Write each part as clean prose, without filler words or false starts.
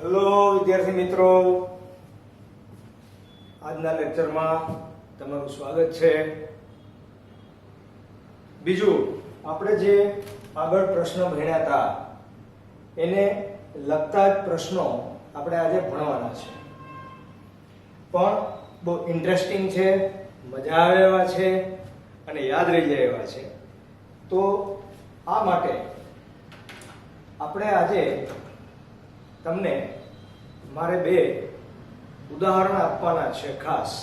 Hello વિદ્યાર્થી મિત્રો, આજના લેક્ચરમાં તમારું સ્વાગત છે. બીજું, આપણે જે આગળ પ્રશ્ન ભણ્યા હતા એને લગતા જ પ્રશ્નો આપણે આજે ભણવાના છે. પણ બહુ ઇન્ટરેસ્ટિંગ છે, મજા આવે એવા છે અને યાદ રહી જાય એવા છે. તો આ માટે આપણે આજે તમને મારે બે ઉદાહરણ આપવાના છે ખાસ.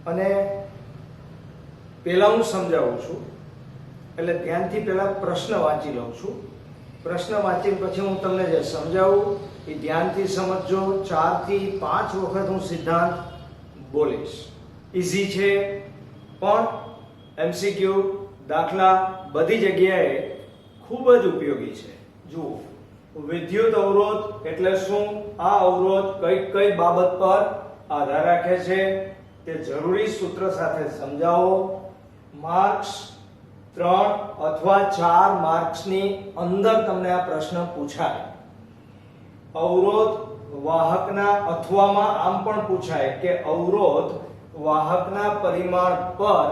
અને પહેલા હું સમજાવું છું, એટલે ધ્યાનથી પહેલા પ્રશ્ન વાંચી લઉં છું. પ્રશ્ન વાંચીને પછી હું તમને જે સમજાવું એ ધ્યાનથી સમજજો. 4 થી 5 વખત હું સિદ્ધાંત બોલીશ. ઈઝી છે, પણ એમસીક્યુ દાખલા બધી જગ્યાએ ખૂબ જ ઉપયોગી છે. જુઓ, વિદ્યુત અવરોધ એટલે શું, આ અવરોધ કઈ બાબત પર આધાર રાખે છે તે જરૂરી સૂત્ર સાથે સમજાવો. માર્ક્સ 3 અથવા 4 માર્ક્સની અંદર તમને આ પ્રશ્ન પૂછાય. અવરોધ વાહકના અથવામાં આમ પણ પૂછાય કે અવરોધ વાહકના પરિમાણ પર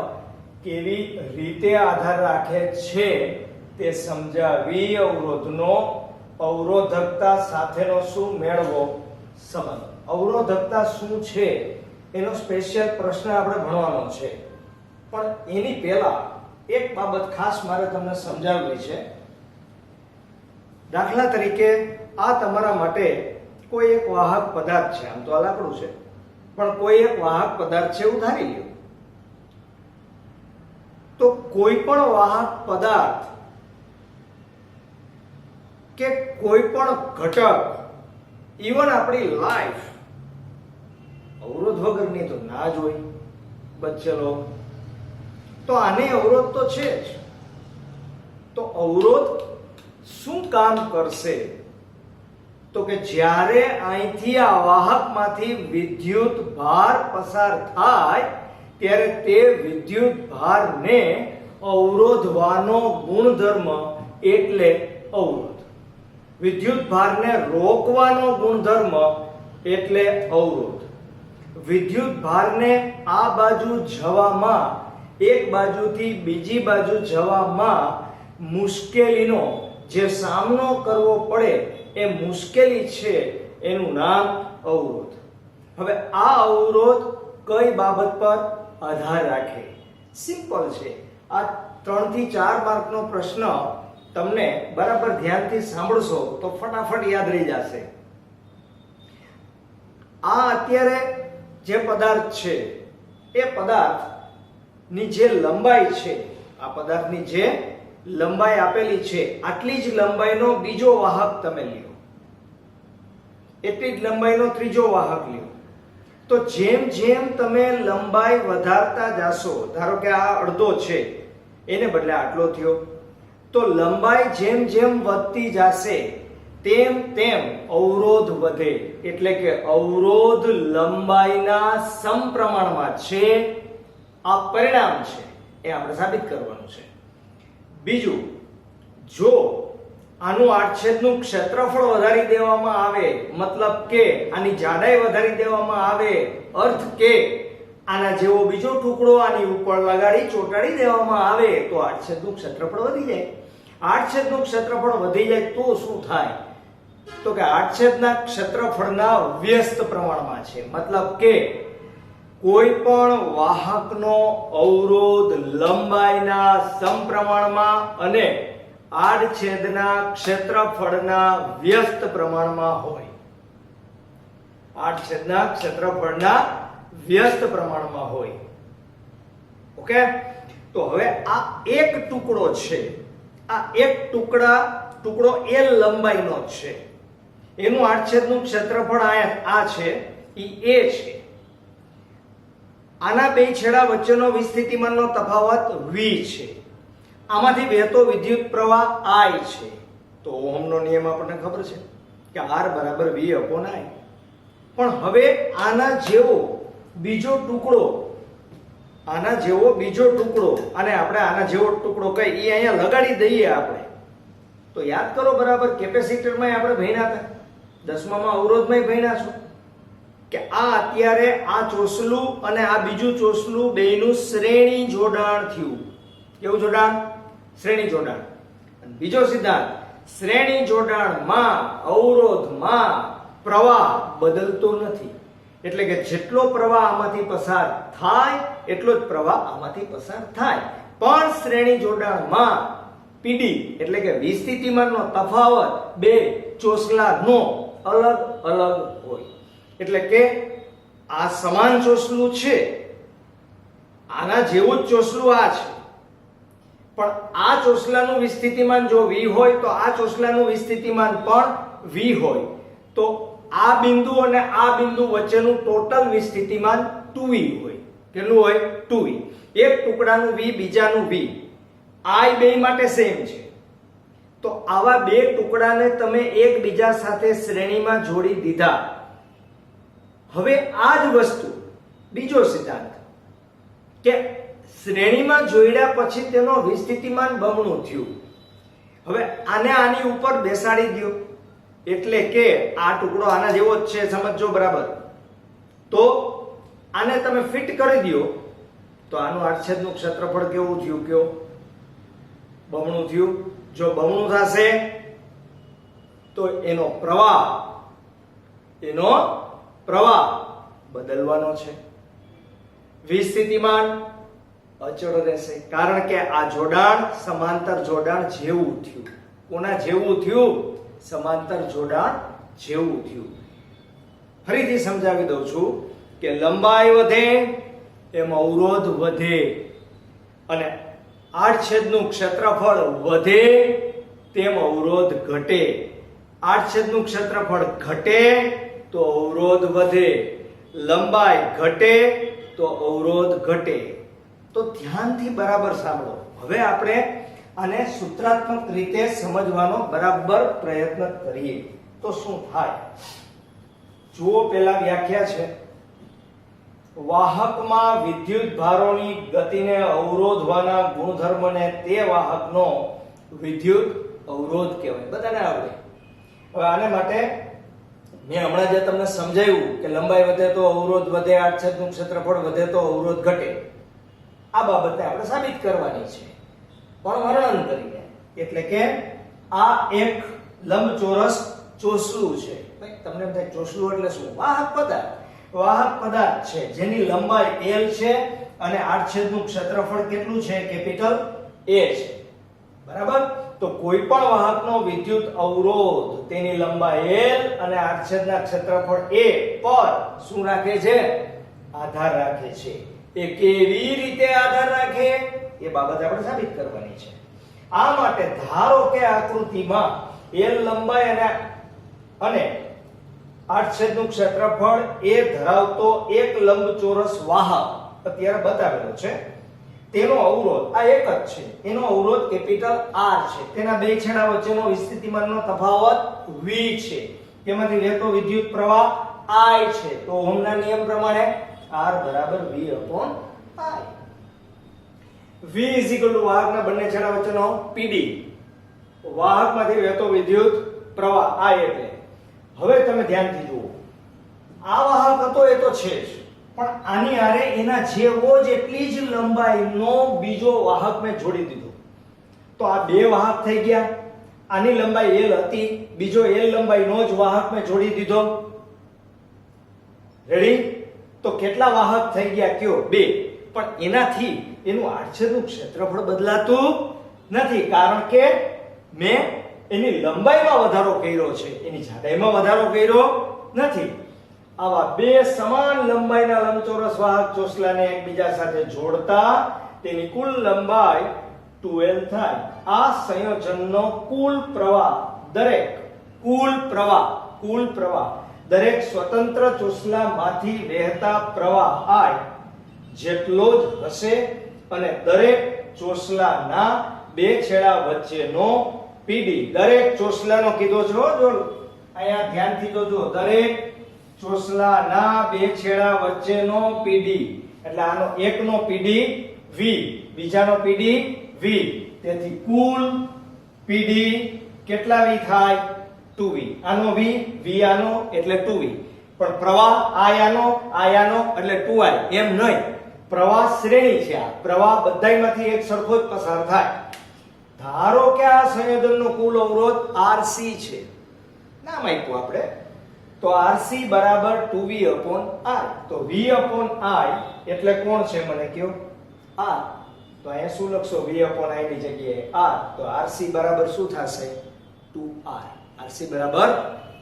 કેવી રીતે આધાર રાખે છે તે સમજાવી અવરોધનો અવરોધકતા સાથેનો શું મેળવો સંબંધ. અવરોધકતા શું છે એનો સ્પેશિયલ પ્રશ્ન આપણે ભણવાનો છે. પણ એની પહેલા એક બાબત ખાસ મારે તમને સમજાવવી છે. દાખલા તરીકે આ તમારા માટે કોઈ એક વાહક પદાર્થ છે. આમ તો આ લાકડું છે, પણ કોઈ એક વાહક પદાર્થ છે એવું ધારી લ્યો. તો કોઈ પણ વાહક પદાર્થ કે કોઈ પણ ઘટક, ઇવન આપણી લાઈફ, અવરોધ વગરની તો ના જ હોય. બસ ચલો, તો આને અવરોધ તો છે જ. તો અવરોધ શું કામ કરશે? તો કે જ્યારે અહીંથી આ વાહકમાંથી વિદ્યુત ભાર પસાર થાય ત્યારે તે વિદ્યુત ભારને અવરોધવાનો ગુણધર્મ એટલે અવરોધ. વિદ્યુત ભારને રોકવાનો ગુણધર્મ એટલે અવરોધ. વિદ્યુત ભારને આ બાજુ જવામાં, એક બાજુથી બીજી બાજુ જવામાં મુશ્કેલીનો જે સામનો કરવો પડે એ મુશ્કેલી છે, એનું નામ અવરોધ. હવે આ અવરોધ કઈ બાબત પર આધાર રાખે? સિમ્પલ છે. આ 3 થી 4 માર્કનો પ્રશ્ન તમને બરાબર ધ્યાનથી સાંભળશો તો ફટાફટ યાદ રહી જશે. આ અત્યારે જે પદાર્થ છે એ પદાર્થની જે લંબાઈ છે, આ પદાર્થની જે લંબાઈ આપેલી છે, આટલી જ લંબાઈનો બીજો વાહક તમે લ્યો, એટલી જ લંબાઈનો ત્રીજો વાહક લ્યો. તો જેમ જેમ તમે લંબાઈ વધારતા જાશો, ધારો કે આ અડધો છે, એને બદલે આટલો થયો, તો લંબાઈ જેમ જેમ વધતી જશે તેમ તેમ અવરોધ વધે. એટલે કે અવરોધ લંબાઈના સમપ્રમાણમાં છે. આ પરિણામ છે, એ આપણે સાબિત કરવાનું છે. બીજું, જો આનું આડછેદનું ક્ષેત્રફળ વધારી દેવામાં આવે, મતલબ કે આની જાડાઈ વધારી દેવામાં આવે, અર્થ કે આના જેવો બીજો ટુકડો આની ઉપર લગાડી ચોંટાડી દેવામાં આવે, તો આડછેદનું ક્ષેત્રફળ વધી જાય. આડછેદનું ક્ષેત્રફળ વધી જાય તો શું થાય? તો કે આડછેદના ક્ષેત્રફળના વ્યસ્ત પ્રમાણમાં છે. મતલબ કે કોઈ પણ વાહકનો અવરોધ લંબાઈના સમપ્રમાણમાં અને આડછેદના ક્ષેત્રફળના વ્યસ્ત પ્રમાણમાં હોય. આડછેદના ક્ષેત્રફળના વ્યસ્ત પ્રમાણમાં હોય. ઓકે? તો હવે આ એક ટુકડો છે, આ એક ટુકડો L લંબાઈનો છે, એનું આડછેદનું ક્ષેત્રફળ આ છે, ઈ A છે. આના બે છેડા વચ્ચેનો વિસ્થિતિમાનનો તફાવત V છે. આમાંથી વહેતો વિદ્યુત પ્રવાહ I છે. તો ઓહમનો નિયમ આપણને ખબર છે કે R બરાબર V upon I. પણ હવે આના જેવો બીજો ટુકડો, આના જેવો બીજો ટુકડો, અને આપણે આના જેવો ટુકડો કઈ એ અહીંયા લગાડી દઈએ આપણે, તો તો યાદ કરો બરાબર, કેપેસિટરમાં આપણે ભણ્યા હતા, 10મામાં અવરોધમાં ભણ્યા છો કે આ અત્યારે આ ચોસલું અને આ બીજું ચોસલું બેયનું શ્રેણી જોડાણ થયું. કેવું જોડાણ? શ્રેણી જોડાણ. અને બીજો સિદ્ધાંત, શ્રેણી જોડાણમાં અવરોધમાં પ્રવાહ બદલતો નથી, એટલે કે જેટલો પ્રવાહ આમાંથી પસાર થાય એટલો જ પ્રવાહ આમાંથી પસાર થાય. પણ શ્રેણી જોડાણમાં પીડી એટલે કે વિસ્થિતિમાનનો તફાવત બે ચોસલાનો અલગ અલગ હોય. એટલે કે આ સમાન ચોસલું છે, આના જેવું જ ચોસલું આ છે, પણ આ ચોસલાનું વિસ્થિતિમાન જો v હોય તો આ ચોસલાનું વિસ્થિતિમાન પણ v હોય. તો આ બિંદુ અને આ બિંદુ વચ્ચેનું ટોટલ વિસ્થિતિમાન 2v હોય. કેટલું હોય? 2v. એક ટુકડાનું v, બીજાનું v, આ બે માટે સેમ છે. તો આવા બે ટુકડાને તમે એકબીજા સાથે શ્રેણીમાં જોડી દીધા. હવે આ જ વસ્તુ, બીજો સિદ્ધાંત કે શ્રેણીમાં જોડ્યા પછી તેનો વિસ્થિતિમાન બમણું થયું. હવે આને આની ઉપર બેસાડી દો, એટલે કે આ ટુકડો આના જેવો જ છે, સમજજો બરાબર. તો આને તમે ફિટ કરી દો તો આનું આડછેદનું ક્ષેત્રફળ કેવું થયું? કયો? બમણું થયું. જો બમણું થશે તો એનો પ્રવાહ બદલવાનો છે. વિસ્થિતિમાન અચળ રહેશે, કારણ કે આ જોડાણ સમાંતર જોડાણ જેવું થયું. કોના જેવું થયું? સમાંતર જોડાણ જેવું થયું. ફરીથી સમજાવી દઉં છું કે લંબાઈ વધે એમ અવરોધ વધે, અને આડછેદનું ક્ષેત્રફળ વધે તેમ અવરોધ ઘટે. આડછેદનું ક્ષેત્રફળ ઘટે તો અવરોધ વધે, લંબાઈ ઘટે તો અવરોધ ઘટે. તો ધ્યાનથી બરાબર સાંભળો. હવે આપણે આને સૂત્રાત્મક રીતે સમજવાનો બરાબર પ્રયત્ન કરીએ તો શું થાય. જુઓ, પહેલા વ્યાખ્યા છે, વાહકમાં વિદ્યુત ભારોની ગતિને અવરોધવાના ગુણધર્મને તે વાહકનો વિદ્યુત અવરોધ કહેવાય. બધાને આવડે. હવે આને માટે મેં હમણાં જે તમને સમજાવ્યું કે લંબાઈ વધે તો અવરોધ વધે, આડછેદનું ક્ષેત્રફળ વધે તો અવરોધ ઘટે, આ બાબતને આપણે સાબિત કરવાની છે, પણ વર્ણન કરીને. એટલે કે આ એક લંબચોરસ ચોસલું છે. તમને એમ થાય ચોસલું એટલે શું? વાહક પદાર્થ. વાહક પદાર્થ છે જેની લંબાઈ l છે અને આડછેદનું ક્ષેત્રફળ કેટલું છે? કેપિટલ A છે. બરાબર? તો કોઈ પણ વાહકનો વિદ્યુત અવરોધ તેની લંબાઈ l અને આડછેદના ક્ષેત્રફળ a પર શું રાખે છે? આધાર રાખે છે. એ કેવી રીતે આધાર રાખે એ બાબત આપણે સાબિત કરવાની છે. આ માટે ધારો કે આકૃતિમાં l લંબાઈ અને આડછેદનું ક્ષેત્રફળ a ધરાવતો એક લંબચોરસ વાહક અત્યારે બતાવેલો છે. તેનો અવરોધ આ એક જ છે, એનો અવરોધ કેપિટલ R છે. તેના બે છેડા વચ્ચેનો વિસ્થિતિમાનનો તફાવત v છે. તેમાંથી વહેતો વિદ્યુત પ્રવાહ I છે. તો ઓહમના નિયમ પ્રમાણે R બરાબર v upon I. v વાહકના બંને છેડા વચ્ચેનો pd, વાહકમાંથી વહેતો વિદ્યુત પ્રવાહ I. એટલે હવે તમે ધ્યાનથી જુઓ, આ વાહક હતો એ તો છે જ, પણ આની હારે એના જેવો જ એટલી જ લંબાઈનો બીજો વાહક મેં જોડી દીધો. તો આ બે વાહક થઈ ગયા. આની લંબાઈ l હતી, બીજો l લંબાઈનો જ વાહક મેં જોડી દીધો. રેડી? તો કેટલા વાહક થઈ ગયા? કયો? બે. પણ એનાથી એનું આડછેદનું ક્ષેત્રફળ બદલાતું નથી, કારણ કે મેં એની લંબાઈમાં વધારો કર્યો છે, એની જાડાઈમાં વધારો કર્યો નથી. આવા બે સમાન લંબાઈના લંબચોરસ વાહક ચોસલાને એકબીજા સાથે જોડતા તેની કુલ લંબાઈ 2l થાય. આ સંયોજનનો કુલ પ્રવાહ દરેક સ્વતંત્ર ચોસલામાંથી વહેતા પ્રવાહ I જેટલો જ હશે, અને દરેક ચોસલાના બે છેડા વચ્ચેનો PD, દરેક ચોસલાનો કીધો છે, જો અહીંયા ધ્યાનથી જોજો, દરેક ચોસલાના બે છેડા વચ્ચેનો PD, એટલે આનો એકનો PD v, બીજાનો PD v. તેથી કુલ PD કેટલા v થાય 2v આનો v v આનો એટલે 2v પણ પ્રવાહ આયાનો એટલે 2i એમ નહીં પ્રવાહ શ્રેણી છે આ પ્રવાહ બધાયમાંથી એક સરખો જ પસાર થાય ધારો કે આ સંયોજનનો કુલ અવરોધ RC છે નામ આપ્યું આપણે તો RC બરાબર 2v upon I તો v upon I એટલે કોણ છે મને કયો R તો અહીંયા શું લખશો v upon I ની જગ્યાએ R તો RC બરાબર શું થશે 2R RC બરાબર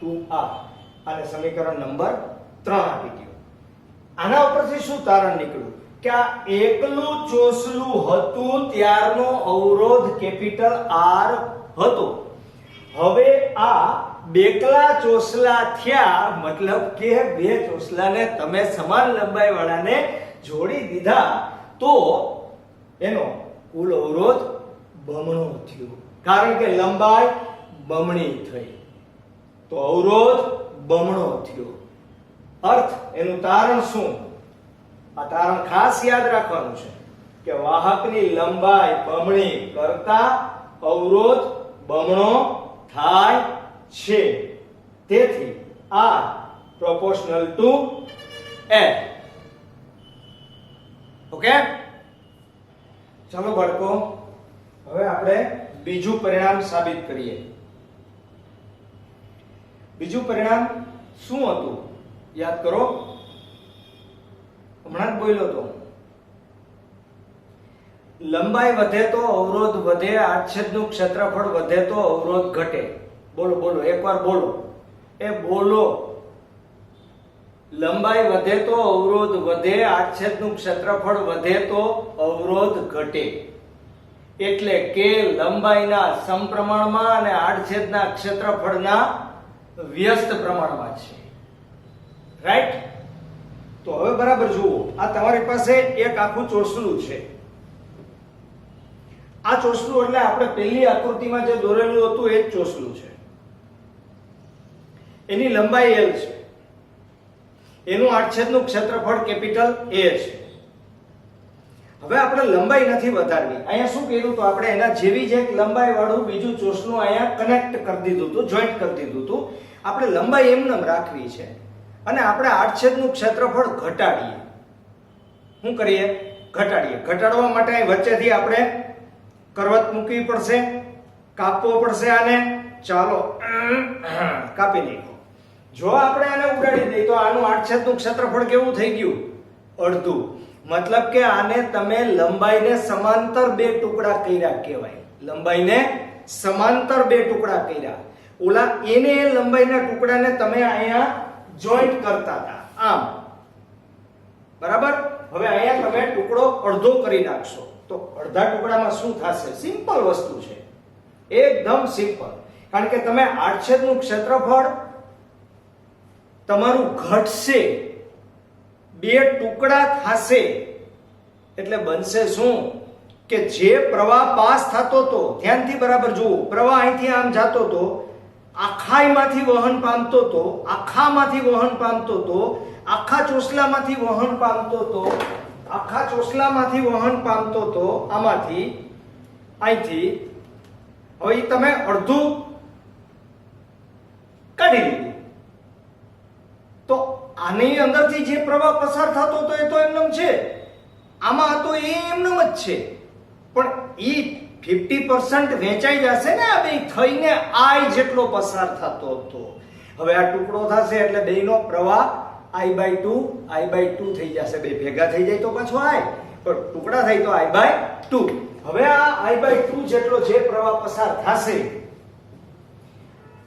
2R અને સમીકરણ નંબર 3 આપી દો આના ઉપરથી શું તારણ નીકળ્યું કે આ એકલું ચોસલું હતું ત્યારનો અવરોધ કેપિટલ R હતો હવે આ બેકલા ચોસલા થયા મતલબ કે બે ચોસલાને તમે સમાન લંબાઈ વાળાને જોડી દીધા તો એનો કુલ અવરોધ બમણો થયો કારણ કે લંબાઈ બમણી થઈ તો અવરોધ બમણો થયો અર્થ એનું તારણ શું આ તારણ ખાસ યાદ રાખવાનું છે કે વાહકની લંબાઈ બમણી કરતા અવરોધ બમણો થાય છે તેથી R proportional to L okay ચાલો બાળકો હવે આપણે બીજું પરિણામ સાબિત કરીએ બીજું પરિણામ શું હતું યાદ કરો હમણાં જ બોલ્યો તો લંબાઈ વધે તો અવરોધ વધે આડછેદનું ક્ષેત્રફળ વધે તો અવરોધ ઘટે બોલો બોલો એકવાર બોલો એ બોલો લંબાઈ વધે તો અવરોધ વધે આડછેદનું ક્ષેત્રફળ વધે તો અવરોધ ઘટે એટલે કે લંબાઈના સમપ્રમાણમાં અને આડછેદના ક્ષેત્રફળના વ્યસ્ત પ્રમાણમાં છે રાઈટ તો હવે બરાબર જુઓ આ તમારી પાસે એક આખું ચોસલું છે આ ચોસલું એટલે આપણે પહેલી આકૃતિમાં જે દોરેલું હતું એ જ ચોસલું છે એની લંબાઈ L છે એનું આડછેદનું ક્ષેત્રફળ કેપિટલ A છે હવે આપણે લંબાઈ નથી વધારવી અહીંયા શું કર્યું તો આપણે એના જેવી જ એક લંબાઈ વાળું બીજું ચોસલું અહીંયા કનેક્ટ કરી દીધું હતું જોઈન્ટ કરી દીધું હતું આપણે લંબાઈ એમનેમ રાખવી છે અને આપણે આડછેદનું ક્ષેત્રફળ ઘટાડીએ શું કરીએ ઘટાડવા માટે અહીં વચ્ચેથી આપણે કરવત મૂકવી પડશે કાપવો પડશે આને ચાલો કાપી નાખો જો આપણે આને ઉડાડી દઈએ તો આનું આડછેદનું ક્ષેત્રફળ કેવું થઈ ગયું અડધું મતલબ કે આને તમે લંબાઈને સમાંતર બે ટુકડા કર્યા કહેવાય લંબાઈને સમાંતર બે ટુકડા કર્યા ઓલા એને લંબાઈના ટુકડાને તમે અહીંયા જોઈન્ટ કરતા હતા આમ બરાબર હવે અહીંયા તમે ટુકડો અડધો કરી નાખશો તો અડધા ટુકડામાં શું થશે સિમ્પલ વસ્તુ છે એકદમ સિમ્પલ કારણ કે તમે આડછેદનું ક્ષેત્રફળ તમારું ઘટશે બે ટુકડા થશે એટલે બનશે શું કે જે પ્રવાહ પાસ થતો તો ધ્યાનથી બરાબર જુઓ પ્રવાહ અહીંથી આમ જતો તો આખામાંથી વહન પામતો તો આખામાંથી વહન પામતો તો આખા ચોસલામાંથી વહન પામતો તો આખા ચોસલામાંથી વહન પામતો તો આમાંથી અહીંથી હવે તમે અડધું કાઢી લીધું તો આની અંદરથી જે પ્રવાહ પસાર થતો તો એ તો એમનેમ છે આમાં તો એ એમનેમ જ છે પણ એ 50% વેચાઈ જશે ને આ બે થઈને I જેટલો પસાર થતો હતો હવે આ ટુકડો થશે એટલે બેનો પ્રવાહ I/2 થઈ જશે બે ભેગા થઈ જાય તો પાછો I પણ ટુકડા થાય તો I/2 હવે આ I/2 જેટલો જે પ્રવાહ પસાર થશે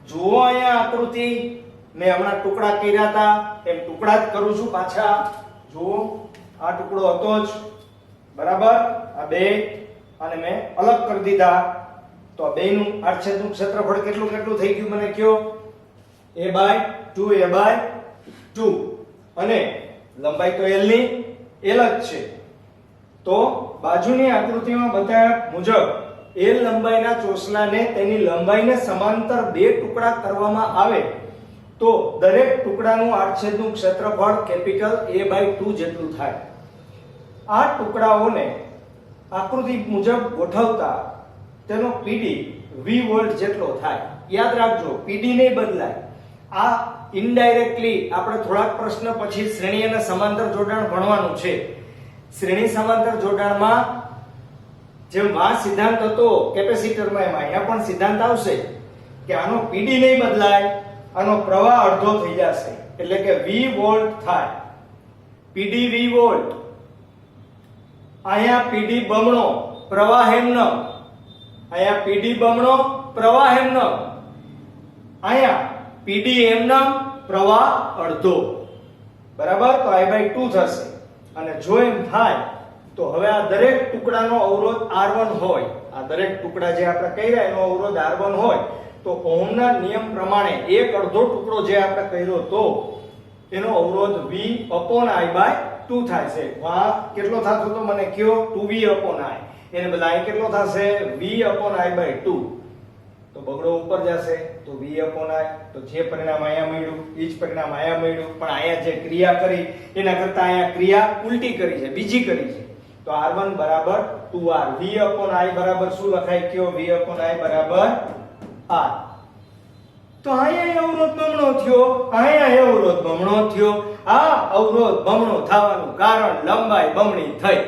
જુઓ અહીંયા આકૃતિ મેં હમણાં ટુકડા કર્યા હતા એમ ટુકડા જ કરું છું પાછા જુઓ આ ટુકડો હતો જ બરાબર આ બે અને મેં અલગ કરી દીધા તો આ બેનું આડછેદનું ક્ષેત્રફળ કેટલું થઈ ગયું મને કયો A/2 અને લંબાઈ તો L ની L જ છે તો બાજુની આકૃતિમાં બતાવ્યા મુજબ L લંબાઈના ચોસલાને તેની લંબાઈને સમાંતર બે ટુકડા કરવામાં આવે તો દરેક ટુકડાનું આડછેદનું ક્ષેત્રફળ કેપિટલ A/2 જેટલું થાય આ ટુકડાઓને આકૃતિ મુજબ ગોઠવતા તેનો PD v વોલ્ટ જેટલો થાય. યાદ રાખજો pd નહીં બદલાય. આ ઇનડાયરેક્ટલી આપણે થોડાક પ્રશ્ન પછી શ્રેણી અને સમાંતર જોડાણ ભણવાનું છે. શ્રેણી સમાંતર જોડાણમાં જેમ આ સિદ્ધાંત હતો કેપેસિટરમાં, એમાં અહીંયા પણ સિદ્ધાંત આવશે કે આનો pd નહીં બદલાય, આનો પ્રવાહ અડધો થઈ જશે, એટલે કે v વોલ્ટ થાય. pd v વોલ્ટ, અહીંયા pd બમણો, પ્રવાહ એમ ન, અહીંયા pd બમણો, પ્રવાહ એમ ન, અહીંયા pd એમ ન, પ્રવાહ અડધો. બરાબર, તો I/2 થશે. અને જો એમ થાય તો હવે આ દરેક ટુકડાનો અવરોધ R1 હોય, આ દરેક ટુકડા જે આપણે કર્યા એનો અવરોધ R1 હોય, તો ઓહમના નિયમ પ્રમાણે એક અડધો ટુકડો જે આપણે કર્યો તો એનો અવરોધ V/I/2 થાય છે. આ કેટલો થતો તો મને કયો? 2V/I. એને બદલે અહીં કેટલો થશે? V/I/2. તો બગડો ઉપર જશે તો V/I. તો જે પરિણામ અહીંયા મળ્યું એ જ પરિણામ અહીંયા મળ્યું, પણ અહીંયા જે ક્રિયા કરી એના કરતા અહીંયા ક્રિયા ઉલટી કરી છે, બીજી કરી છે. તો R1 બરાબર 2R. V/I બરાબર શું લખાય કયો? V/I બરાબર R. તો અહીંયા અવરોધ બમણો થયો, અહીંયા અવરોધ બમણો થયો. આ અવરોધ બમણો થવાનું કારણ લંબાઈ બમણી થઈ.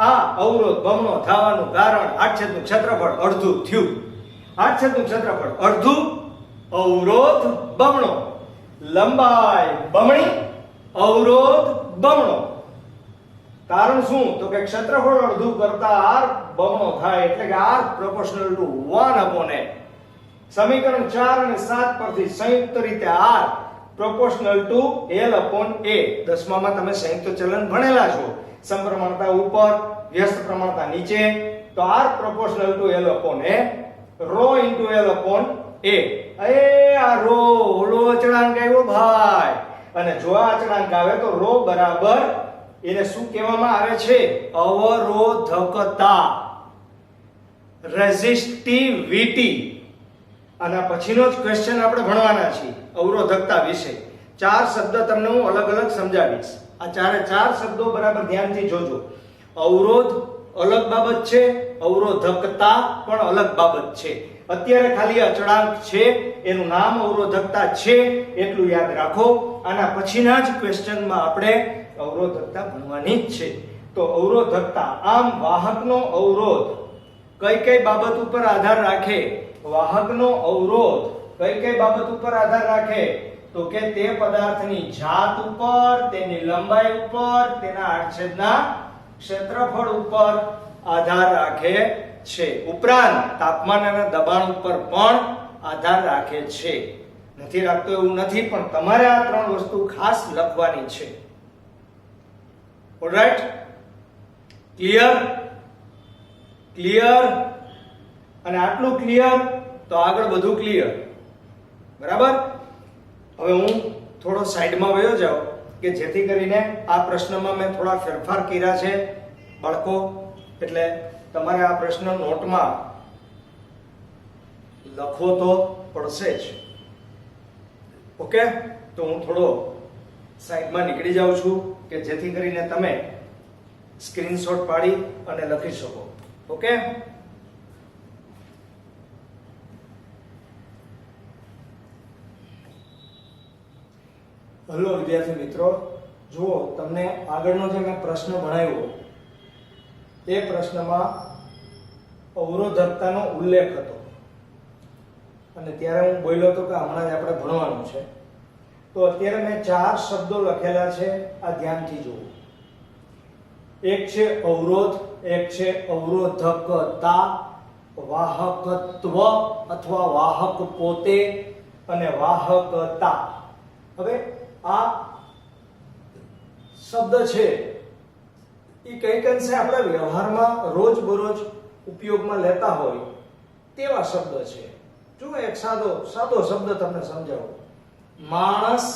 આ અવરોધ બમણો થવાનું કારણ આડછેદનું ક્ષેત્રફળ અડધું થયું. આડછેદનું ક્ષેત્રફળ અડધું, અવરોધ બમણો, લંબાઈ બમણી, અવરોધ બમણો. કારણ શું? તો કે ક્ષેત્રફળ અડધું કરતા r બમણો થાય, એટલે કે r proportional to 1/a. સમીકરણ 4 અને 7 પરથી સંયુક્ત રીતે r proportional to l/a. 10માં તમે સંયુક્ત ચલન ભણેલા છો. સમપ્રમાણતા ઉપર, વ્યસ્ત પ્રમાણતા નીચે. તો r proportional to l/a, rho into l/a. આ rho ઓલો અચળાંક આવ્યો ભાઈ, અને જો આ અચળાંક આવે તો rho બરાબર એને શું કહેવામાં આવે છે? અવરોધકતા, રેઝિસ્ટિવિટી. અને પછીનો જ ક્વેશ્ચન આપણે ભણવાના છીએ અવરોધકતા વિશે. 4 શબ્દ તમને હું અલગ અલગ સમજાવીશ. આ ચારે 4 શબ્દો બરાબર ધ્યાનથી જોજો. અવરોધ અલગ બાબત છે, અવરોધકતા પણ અલગ બાબત છે. અત્યારે ખાલી અચળાંક છે, એનું નામ અવરોધકતા છે, એટલું યાદ રાખો. આના પછીના જ ક્વેશ્ચનમાં આપણે અવરોધકતા ભણવાની જ છે. તો અવરોધકતા, આમ વાહકનો અવરોધ કઈ કઈ બાબત ઉપર આધાર રાખે? વાહકનો અવરોધ કઈ કઈ બાબત ઉપર આધાર રાખે? તો કે તે પદાર્થની જાત ઉપર, તેની લંબાઈ ઉપર, તેના આડછેદના ક્ષેત્રફળ ઉપર આધાર રાખે છે. ઉપરાંત તાપમાન અને દબાણ ઉપર પણ આધાર રાખે છે. નથી રાખતો એવું નથી, પણ તમારે આ 3 વસ્તુ ખાસ લખવાની છે. Alright, clear? ક્લિયર? અને આટલું ક્લિયર તો આગળ બધું ક્લિયર. બરાબર? હવે હું થોડો સાઈડમાં વયો જાઉં કે જેથી કરીને આ પ્રશ્નમાં મેં થોડા ફેરફાર કર્યા છે બાળકો, એટલે તમારે આ પ્રશ્ન નોટમાં લખવો તો પડશે જ. ઓકે, તો હું થોડો સાઈડમાં નીકળી જાઉં છું કે જેથી કરીને તમે સ્ક્રીનશોટ પાડી અને લખી શકો. ઓકે, હલો વિદ્યાર્થી મિત્રો, જુઓ તમને આગળનો જે મેં પ્રશ્ન ભણાવ્યો એ પ્રશ્નમાં અવરોધકતાનો ઉલ્લેખ હતો, અને ત્યારે હું બોલ્યો હતો કે હમણાં જ આપણે ભણવાનું છે. તો અત્યારે મેં 4 શબ્દો લખેલા છે, આ ધ્યાનથી જુઓ. એક છે અવરોધ, એક છે અવરોધકતા, વાહકત્વ અથવા વાહક પોતે અને વાહકતા. હવે આ શબ્દ છે એ કઈક અંશે આપણે વ્યવહારમાં રોજબરોજ ઉપયોગમાં લેતા હોય તેવા શબ્દ છે. જો એક સાદો શબ્દ તમને સમજાવું. માણસ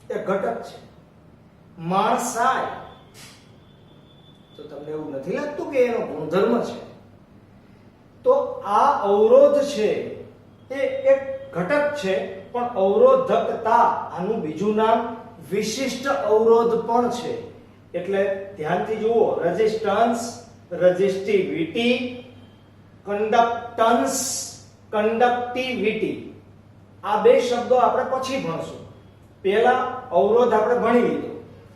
એ ઘટક છે. માણસાઈ, તો તમને એવું નથી લાગતું કે એનો ગુણધર્મ છે? તો આ અવરોધ છે એ એક ઘટક છે, પણ અવરોધકતા આનું બીજું નામ વિશિષ્ટ અવરોધ પણ છે. એટલે ધ્યાનથી જુઓ, રેઝિસ્ટન્સ, રેઝિસ્ટિવિટી કન્ડક્ટન્સ, કન્ડક્ટિવિટી. આ બે શબ્દો આપણે પછી ભણશું. પહેલા અવરોધ આપણે ભણી લીધો,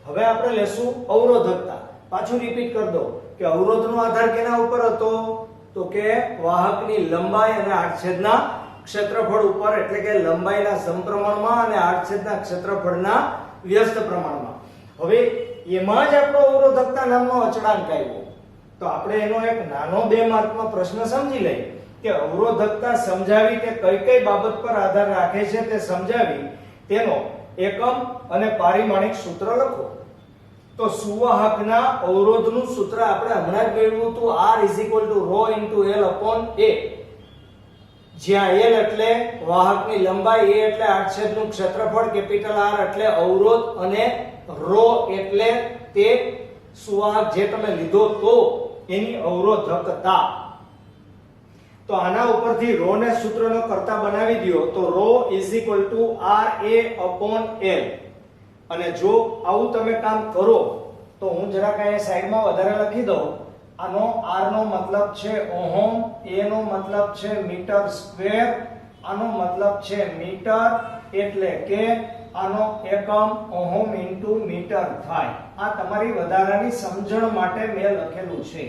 હવે આપણે લેશું અવરોધકતા. પાછું રિપીટ કરી દો કે અવરોધનો આધાર કેના ઉપર હતો? તો કે વાહકની લંબાઈ અને આડછેદના ક્ષેત્રફળ ઉપર, એટલે કે લંબાઈના સમપ્રમાણમાં અને આડછેદના ક્ષેત્રફળના વ્યસ્ત પ્રમાણમાં. હવે એમાં જ આપણો અવરોધકતા નામનો અચળાંક આવ્યો. તો આપણે એનો એક નાનો 2 માર્કનો પ્રશ્ન સમજી લઈએ કે અવરોધકતા સમજાવી કે કઈ કઈ બાબત પર આધાર રાખે છે તે સમજાવી તેનો એકમ અને પારિમાણિક સૂત્ર લખો. તો સુવાહકના અવરોધનું સૂત્ર આપણે હમણાં જ મેળવ્યું હતું, R = ρ × L/A. જ્યાં L એટલે વાહકની લંબાઈ, A એટલે આડછેદનું ક્ષેત્રફળ, કેપિટલ R એટલે અવરોધ અને ρ એટલે તે સુવાહક જે તમે લીધો તો એની અવરોધકતા. તો આના ઉપરથી ρ ને સૂત્રનો કરતા બનાવી દો તો ρ = RA/L. અને જો આવું તમે કામ કરો તો હું જરાક અહીંયા સાઈડમાં વધારે લખી દઉં. આનો R નો મતલબ છે ઓહમ, A નો મતલબ છે મીટર સ્ક્વેર, આનો મતલબ છે મીટર, એટલે કે આનો એકમ ઓહમ * મીટર થાય. આ તમારી વધારાની સમજણ માટે મેં લખેલું છે.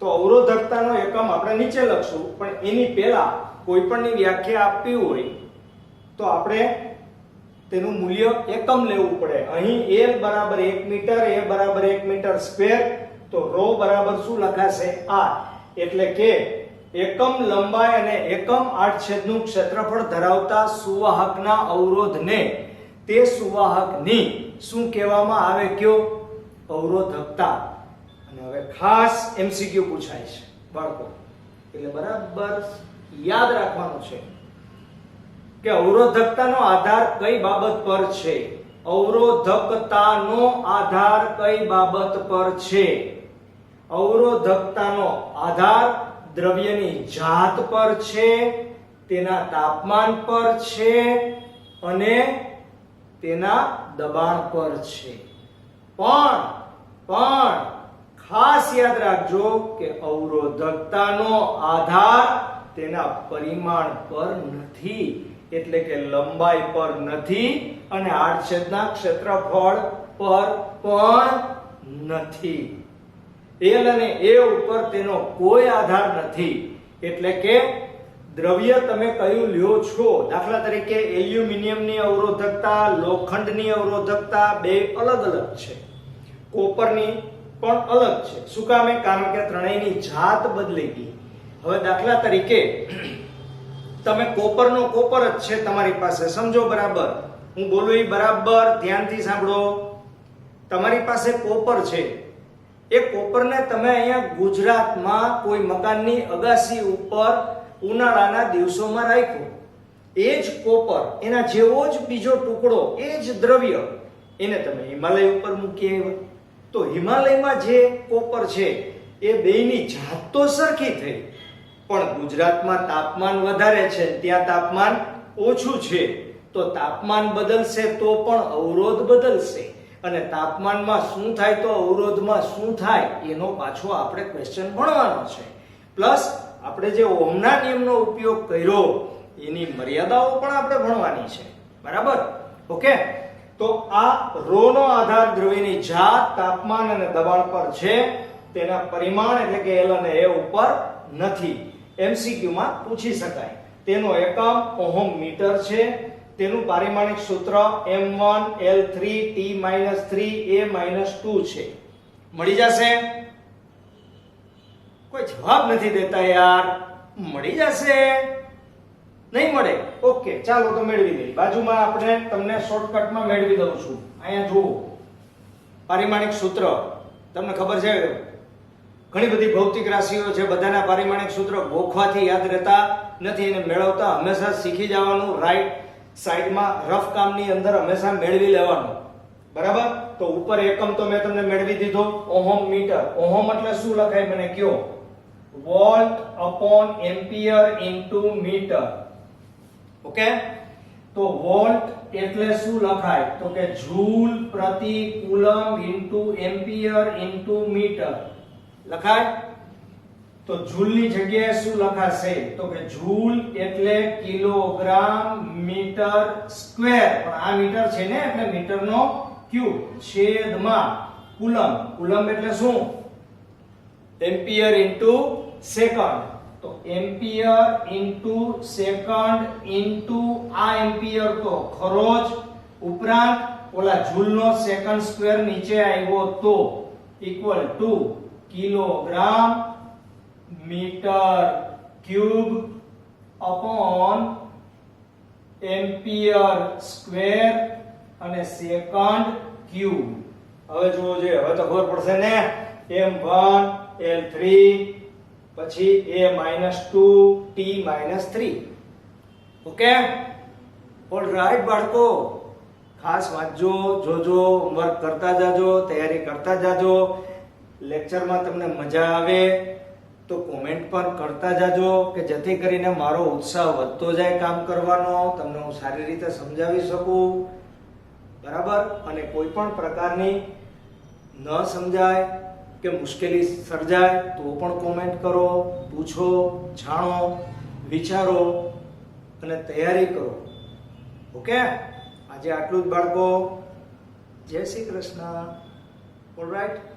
તો અવરોધકતાનો એકમ આપણે નીચે લખશું, પણ એની પહેલા કોઈપણની વ્યાખ્યા આપવી હોય તો આપણે તેનું મૂલ્ય એકમ લેવું પડે. અહીં L = 1 metre, A = 1 metre square, તો ρ બરાબર શું લખાશે? R. એટલે કે એકમ લંબાઈ અને એકમ આડછેદનું ક્ષેત્રફળ ધરાવતા સુવાહકના અવરોધને તે સુવાહકની શું કહેવામાં આવે? કયો? અવરોધકતા. અને હવે ખાસ MCQ પૂછાય છે બાળકો, એટલે બરાબર યાદ રાખવાનું છે કે અવરોધકતાનો આધાર કઈ બાબત પર છે? અવરોધકતાનો આધાર કઈ બાબત પર છે? અવરોધકતાનો આધાર દ્રવ્યની જાત પર છે, તેના તાપમાન પર છે અને તેના દબાણ પર છે. પણ ખાસ યાદ રાખજો કે અવરોધકતાનો આધાર તેના પરિમાણ પર નથી, એટલે કે લંબાઈ પર નથી અને આડછેદના ક્ષેત્રફળ પર પણ નથી. L અને A ઉપર તેનો કોઈ આધાર નથી. એટલે કે દ્રવ્ય તમે કયું લ્યો છો, દાખલા તરીકે એલ્યુમિનિયમની અવરોધકતા, લોખંડની અવરોધકતા બે અલગ અલગ છે, કોપરની પણ અલગ છે. શું કામ? કારણ કે ત્રણેયની જાત બદલી ગઈ. હવે દાખલા તરીકે તમે કોપરનો કોપર જ છે તમારી પાસે, સમજો બરાબર, હું બોલું એ બરાબર ધ્યાનથી સાંભળો. તમારી પાસે કોપર છે, એ કોપરને તમે અહીંયા ગુજરાતમાં કોઈ મકાનની અગાસી ઉપર ઉનાળાના દિવસોમાં રાખ્યો. એ જ કોપર, એના જેવો જ બીજો ટુકડો, એ જ દ્રવ્ય, એને તમે હિમાલય ઉપર મૂકી આવ્યા, તો હિમાલયમાં જે કોપર છે એ બેયની જાત તો સરખી થઈ, પણ ગુજરાતમાં તાપમાન વધારે છે, ત્યાં તાપમાન ઓછું છે. તો તાપમાન બદલશે તો પણ અવરોધ બદલશે, અને તાપમાનમાં શું થાય તો અવરોધમાં શું થાય એનો પાછો આપણે ક્વેશ્ચન ભણવાનો છે. પ્લસ આપણે જે ઓહમના નિયમનો ઉપયોગ કર્યો એની મર્યાદાઓ પણ આપણે ભણવાની છે. બરાબર? ઓકે. તો આ ρ નો આધાર દ્રવ્યની જાત, તાપમાન અને દબાણ પર છે, તેના પરિમાણ એટલે કે L અને A ઉપર નથી. MCQ માં પૂછી શકાય. તેનો એકમ ઓહમ મીટર છે, તેનું પારિમાણિક સૂત્ર m1 L3 T-3 A-2 છે. મળી જશે? કોઈ જવાબ નથી દેતા યાર. મળી જશે? નહીં મળે? ઓકે, ચાલો તો મેળવી લઈએ. બાજુમાં આપણે તમને શોર્ટકટમાં મેળવી દઉં છું. અહીંયા જુઓ, પારિમાણિક સૂત્ર તમને ખબર છે, ઘણી બધી ભૌતિક રાશિઓ છે, બધાના પારિમાણિક સૂત્ર ગોખવાથી યાદ રહેતા નથી, એને મેળવતા હંમેશા શીખી જવાનું. રાઈટ સાઈડમાં રફ કામની અંદર હંમેશા મેળવી લેવાનું. બરાબર? તો ઉપર એકમ તો મેં તમને મેળવી દીધો, ઓહમ મીટર. ઓહમ એટલે શું લખાય મને કયો? Volt upon ampere into metre. Okay? તો વોલ્ટ એટલે શું લખાય તો કે જૂલ પ્રતિ coulomb into ampere into metre લખાય. તો જૂલની જગ્યાએ શું લખાશે? તો કે જૂલ એટલે કિલોગ્રામ મીટર સ્ક્વેર, પણ આ મીટર છે ને એટલે મીટરનો ક્યુબ છેદમાં કુલમ. કુલમ એટલે શું? Ampere into second. તો એમ્પિયર ઇન્ટુ સેકન્ડ ઇન્ટુ આ એમ્પિયર તો ખરો જ, ઉપરાંત ઓલા જૂલનો સેકન્ડ સ્ક્વેર નીચે આવ્યો તો equal to kilogram metre cube upon ampere square અને સેકન્ડ ક્યુબ. હવે જુઓ છે, હવે તો ખબર પડશે ને. m1 l3 પછી a-2 t-3. ઓકે, ઓલરાઈટ બાળકો, ખાસ વાંચજો, જોજો, હોમવર્ક કરતા જાજો, તૈયારી કરતા જાજો. લેક્ચરમાં તમને મજા આવે તો કોમેન્ટ પણ કરતા જાજો કે જેથી કરીને મારો ઉત્સાહ વધતો જાય કામ કરવાનો, તમને હું સારી રીતે સમજાવી શકું. બરાબર? અને કોઈ પણ પ્રકારની ન સમજાય કે મુશ્કેલી સર્જાય તો પણ કોમેન્ટ કરો, પૂછો, જાણો, વિચારો અને તૈયારી કરો. ઓકે, આજે આટલું જ બાળકો. જય શ્રી કૃષ્ણ. ઓલરાઈટ.